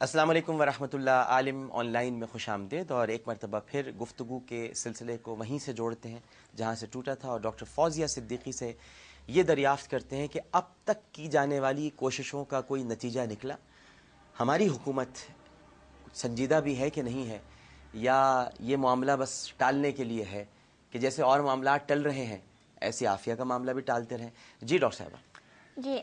السلام علیکم ورحمۃ اللہ. عالم آن لائن میں خوش آمدید، اور ایک مرتبہ پھر گفتگو کے سلسلے کو وہیں سے جوڑتے ہیں جہاں سے ٹوٹا تھا، اور ڈاکٹر فوزیہ صدیقی سے یہ دریافت کرتے ہیں کہ اب تک کی جانے والی کوششوں کا کوئی نتیجہ نکلا؟ ہماری حکومت سنجیدہ بھی ہے کہ نہیں ہے، یا یہ معاملہ بس ٹالنے کے لیے ہے کہ جیسے اور معاملات ٹل رہے ہیں ایسے عافیہ کا معاملہ بھی ٹالتے رہیں؟ جی ڈاکٹر صاحبہ. جی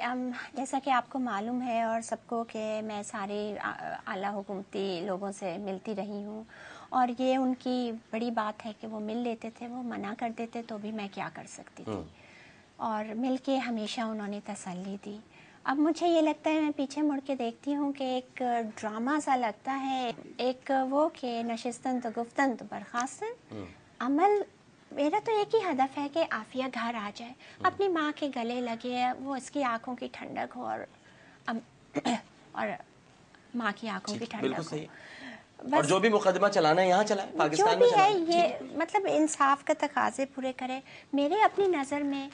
جیسا کہ آپ کو معلوم ہے اور سب کو کہ میں سارے اعلیٰ حکومتی لوگوں سے ملتی رہی ہوں، اور یہ ان کی بڑی بات ہے کہ وہ مل لیتے تھے، وہ منع کر دیتے تو بھی میں کیا کر سکتی تھی، اور مل کے ہمیشہ انہوں نے تسلی دی. اب مجھے یہ لگتا ہے، میں پیچھے مڑ کے دیکھتی ہوں کہ ایک ڈرامہ سا لگتا ہے، ایک وہ کہ نشستن تو گفتن تو برخاستن. عمل میرا تو ایک ہی ہدف ہے کہ عافیہ گھر آ جائے، اپنی ماں کے گلے لگے، وہ اس کی آنکھوں کی ٹھنڈک ہو اور ماں کی آنکھوں کی ٹھنڈک ہو. اور جو بھی مقدمہ چلانا ہے یہاں چلائے، پاکستان میں چلائے. یہ مطلب انصاف کا تقاضے پورے کرے. میرے اپنی نظر میں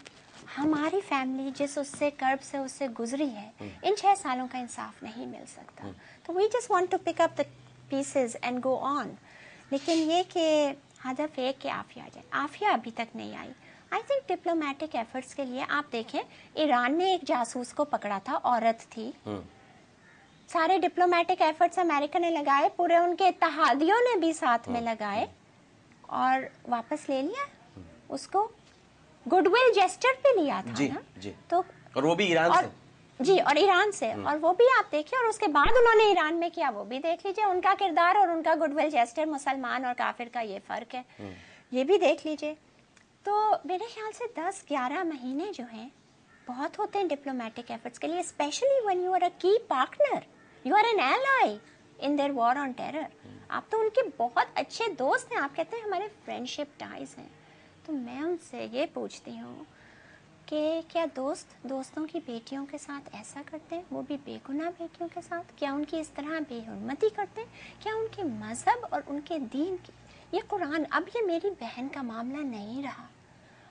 ہماری فیملی جس اس سے کرب سے اس سے گزری ہے، ان 6 سالوں کا انصاف نہیں مل سکتا. تو we just want to pick up the pieces and go on. لیکن یہ کہ ہدف ایک کہ عافیہ آ جائے، عافیہ ابھی تک نہیں آئی. آئی تھنک ڈپلومیٹک ایفرٹس کے لیے آپ دیکھیں، ایران نے ایک جاسوس کو پکڑا تھا، عورت تھی. سارے ڈپلومیٹک ایفرٹس امریکہ نے لگائے، پورے ان کے اتحادیوں نے بھی ساتھ میں لگائے، اور واپس لے لیا اس کو. گڈ ول جیسچر پہ لیا تھا نا. تو اور وہ بھی ایران سے. جی، اور ایران سے، اور وہ بھی آپ دیکھیں، اور اس کے بعد انہوں نے ایران میں کیا وہ بھی دیکھ لیجئے. ان کا کردار اور ان کا گڈ ول جیسٹر، مسلمان اور کافر کا یہ فرق ہے، یہ بھی دیکھ لیجئے. تو میرے خیال سے 10-11 مہینے جو ہیں بہت ہوتے ہیں ڈپلومیٹک ایفرٹس کے لیے، especially when you are a key partner, you are an ally in their war on terror. آپ تو ان کے بہت اچھے دوست ہیں، آپ کہتے ہیں ہمارے فرینڈشپ ٹائز ہیں. تو میں ان سے یہ پوچھتی ہوں کہ کیا دوستوں کی بیٹیوں کے ساتھ ایسا کرتے ہیں، وہ بھی بے گناہ بیٹیوں کے ساتھ؟ کیا ان کی اس طرح بے حرمتی کرتے ہیں؟ کیا ان کے مذہب اور ان کے دین کی، یہ قرآن، اب یہ میری بہن کا معاملہ نہیں رہا،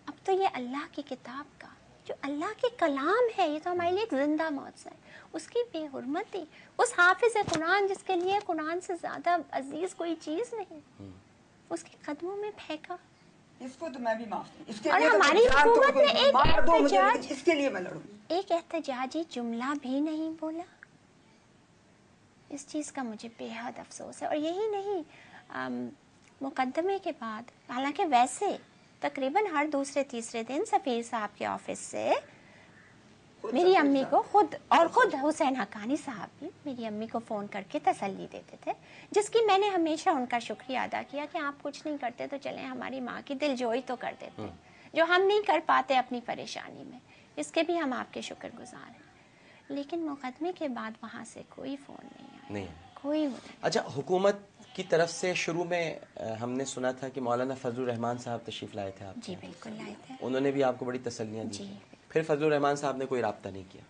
اب تو یہ اللہ کی کتاب کا، جو اللہ کے کلام ہے، یہ تو ہمارے لیے ایک زندہ معجزہ ہے، اس کی بے حرمتی، اس حافظ قرآن جس کے لیے قرآن سے زیادہ عزیز کوئی چیز نہیں، اس کے قدموں میں پھینکا. اس کو تو میں بھی معاف نہیں، اس کے اور لیے ہماری حکومت نے اس کے لیے میں لڑوں. ایک احتجاجی جملہ بھی نہیں بولا. اس چیز کا مجھے بے حد افسوس ہے. اور یہی نہیں، مقدمے کے بعد، حالانکہ ویسے تقریباً ہر دوسرے تیسرے دن سفیر صاحب کے آفس سے میری امی کو خود حسین حقانی صاحب بھی میری امی کو فون کر کے تسلی دیتے تھے، جس کی میں نے ہمیشہ ان کا شکریہ ادا کیا کہ آپ کچھ نہیں کرتے تو چلیں ہماری ماں کی دل جوئی تو کر دیتے، جو ہم نہیں کر پاتے اپنی پریشانی میں، اس کے بھی ہم آپ کے شکر گزار ہیں. لیکن مقدمے کے بعد وہاں سے کوئی فون نہیں آیا، کوئی. اچھا، حکومت کی طرف سے شروع میں ہم نے سنا تھا کہ مولانا فضل الرحمان صاحب تشریف لائے تھے آپ. جی بالکل لائے تھے. انہوں نے بھی آپ کو بڑی تسلیاں دی. جی. پھر فضل الرحمان صاحب نے کوئی رابطہ نہیں کیا؟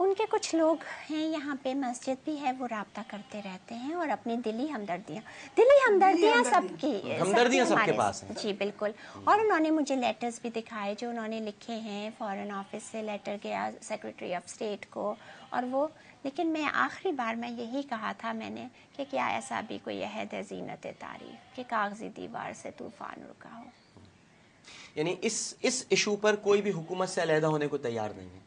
ان کے کچھ لوگ ہیں یہاں پہ، مسجد بھی ہے، وہ رابطہ کرتے رہتے ہیں، اور اپنی دلی ہمدردیاں سب کی، ہمدردیاں سب کے پاس ہیں. جی بالکل. اور انہوں نے مجھے لیٹرز بھی دکھائے جو انہوں نے لکھے ہیں، فارن آفس سے لیٹر گیا سیکرٹری آف اسٹیٹ کو، اور وہ. لیکن میں آخری بار میں یہی کہا تھا میں نے کہ کیا ایسا بھی کوئی عہد ہے زینت تاریخ کہ کاغذی دیوار سے طوفان رکا ہو. یعنی اس ایشو پر کوئی بھی حکومت سے علیحدہ ہونے کو تیار نہیں ہے.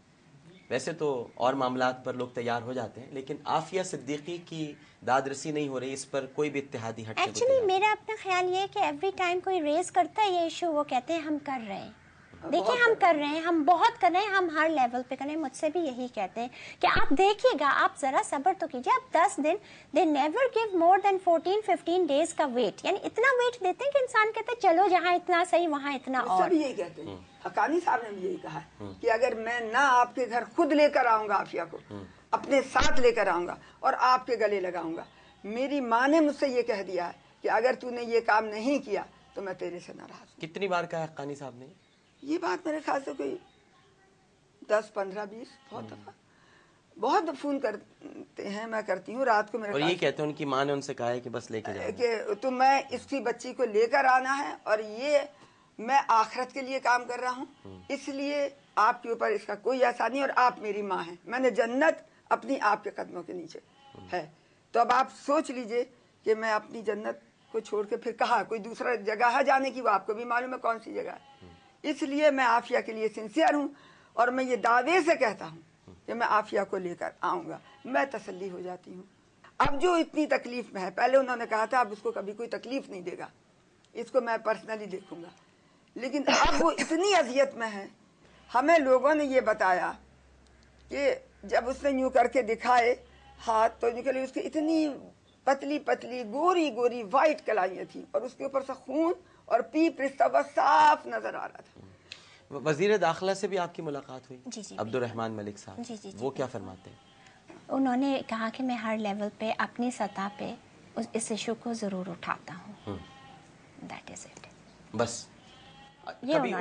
ویسے تو اور معاملات پر لوگ تیار ہو جاتے ہیں، لیکن عافیہ صدیقی کی داد رسی نہیں ہو رہی، اس پر کوئی بھی اتحادی ہٹ. ایکچولی میرا اپنا خیال یہ ہے کہ ایوری ٹائم کوئی ریز کرتا ہے یہ ایشو، وہ کہتے ہیں ہم کر رہے ہیں. دیکھیں ہم کر رہے ہیں، ہم بہت کر رہے ہیں، ہم ہر لیول پہ کر رہے ہیں. مجھ سے بھی یہی کہتے ہیں کہ آپ دیکھیے گا، آپ ذرا صبر تو کیجیے. آپ 10 دن، they never gave more than 14-15 days کا ویٹ، یعنی اتنا ویٹ دیتے ہیں کہ انسان کہتے ہیں چلو جہاں اتنا صحیح وہاں اتنا. اور یہی کہتے ہیں، حقانی صاحب نے بھی یہی کہا ہے کہ اگر میں نہ آپ کے گھر خود لے کر آؤں گا عافیہ کو، اپنے ساتھ لے کر آؤں گا اور آپ کے گلے لگاؤں گا. میری ماں نے مجھ سے یہ کہہ دیا ہے کہ اگر تو نے یہ کام نہیں کیا تو میں تیرے سے ناراض ہوں. کتنی بار کہا حقانی صاحب نے یہ بات؟ میرے خیال سے کوئی 10-15-20 بہت دفعہ. بہت فون کرتے ہیں، میں کرتی ہوں رات کو. میرے اور یہ کہتے ہیں ان کی ماں نے ان سے کہا ہے کہ بس لے کے جاؤ، کہ تو میں اس کی بچی کو لے کر آنا ہے، اور یہ میں آخرت کے لیے کام کر رہا ہوں، اس لیے آپ کے اوپر اس کا کوئی ایسا نہیں، اور آپ میری ماں ہیں. میں نے جنت اپنی آپ کے قدموں کے نیچے ہے. تو اب آپ سوچ لیجئے کہ میں اپنی جنت کو چھوڑ کے پھر کہاں کوئی دوسرا جگہ ہے جانے کی, وہ آپ کو بھی معلوم ہے کون سی جگہ ہے. اس لیے میں عافیہ کے لیے سنسیئر ہوں, اور میں یہ دعوے سے کہتا ہوں کہ میں عافیہ کو لے کر آؤں گا. میں تسلی ہو جاتی ہوں. اب جو اتنی تکلیف میں ہے, پہلے انہوں نے کہا تھا اب اس کو کبھی کوئی تکلیف نہیں دے گا, اس کو میں پرسنلی دیکھوں گا, لیکن اب وہ اتنی اذیت میں ہے. ہمیں لوگوں نے یہ بتایا کہ جب اس نے یوں کر کے دکھائے ہاتھ, تو نکلی اس کی اتنی پتلی پتلی گوری گوری وائٹ کلائیاں تھیں, اور اس کے اوپر سے خون اور پیپ رشتہ ہوا صاف نظر آ رہا تھا. وزیر داخلہ سے بھی آپ کی ملاقات ہوئی؟ جی عبد الرحمان ملک صاحب. جی وہ کیا فرماتے ہیں؟ انہوں نے کہا کہ میں ہر لیول پہ اپنی سطح پہ اس ایشو کو ضرور اٹھاتا ہوں. That is it. بس کبھی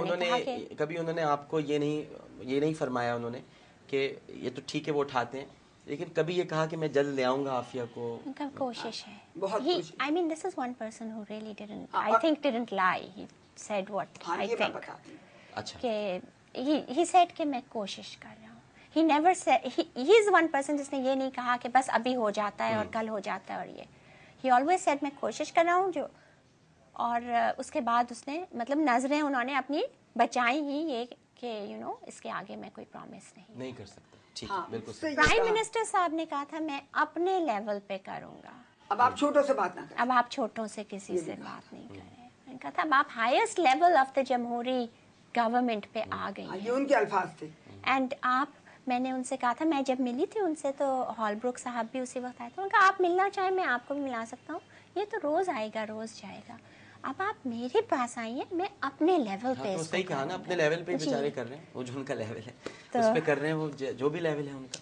انہوں نے آپ کو یہ نہیں فرمایا انہوں نے کہ یہ تو ٹھیک ہے وہ اٹھاتے ہیں, لیکن کبھی یہ کہا کہ میں جلد لے آؤں گا عافیہ کو؟ ان کا کوشش ہے. بہت کوشش. I mean this is one person who really didn't lie. He said what I think. اچھا. کہ he said کہ میں کوشش کر رہا ہوں. He never said he is one person جس نے یہ نہیں کہا کہ بس ابھی ہو جاتا ہے اور کل ہو جاتا ہے, اور یہ he always said میں کوشش کر رہا ہوں جو. اور اس کے بعد اس نے مطلب نظریں انہوں نے اپنی بچائی ہی, یہ کہ اس کے آگے میں کوئی پرومس نہیں کر سکتا. ٹھیک ہے, بالکل. پرائم منسٹر صاحب نے کہا تھا میں اپنے لیول پہ کروں گا. اب آپ چھوٹوں سے بات نہ کریں. اب آپ چھوٹوں سے کسی سے بات نہیں کریں. میں نے کہا تھا اب آپ ہائیسٹ لیول آف دا جمہوری گورنمنٹ پہ آ گئی ہیں. یہ ان کے الفاظ تھے. اینڈ میں نے ان سے کہا تھا, میں جب ملی تھی ان سے تو ہال بروک صاحب بھی اسی وقت آئے تھے. انہوں نے کہا آپ ملنا چاہیں میں آپ کو بھی ملا سکتا ہوں, یہ تو روز آئے گا روز جائے گا. اب آپ میرے پاس آئیے, میں اپنے لیول پہ. صحیح کہا نا, اپنے لیول پہ بیچارے کر رہے ہیں, وہ جو ان کا لیول ہے اس پہ کر رہے ہیں, وہ جو بھی لیول ہے ان کا.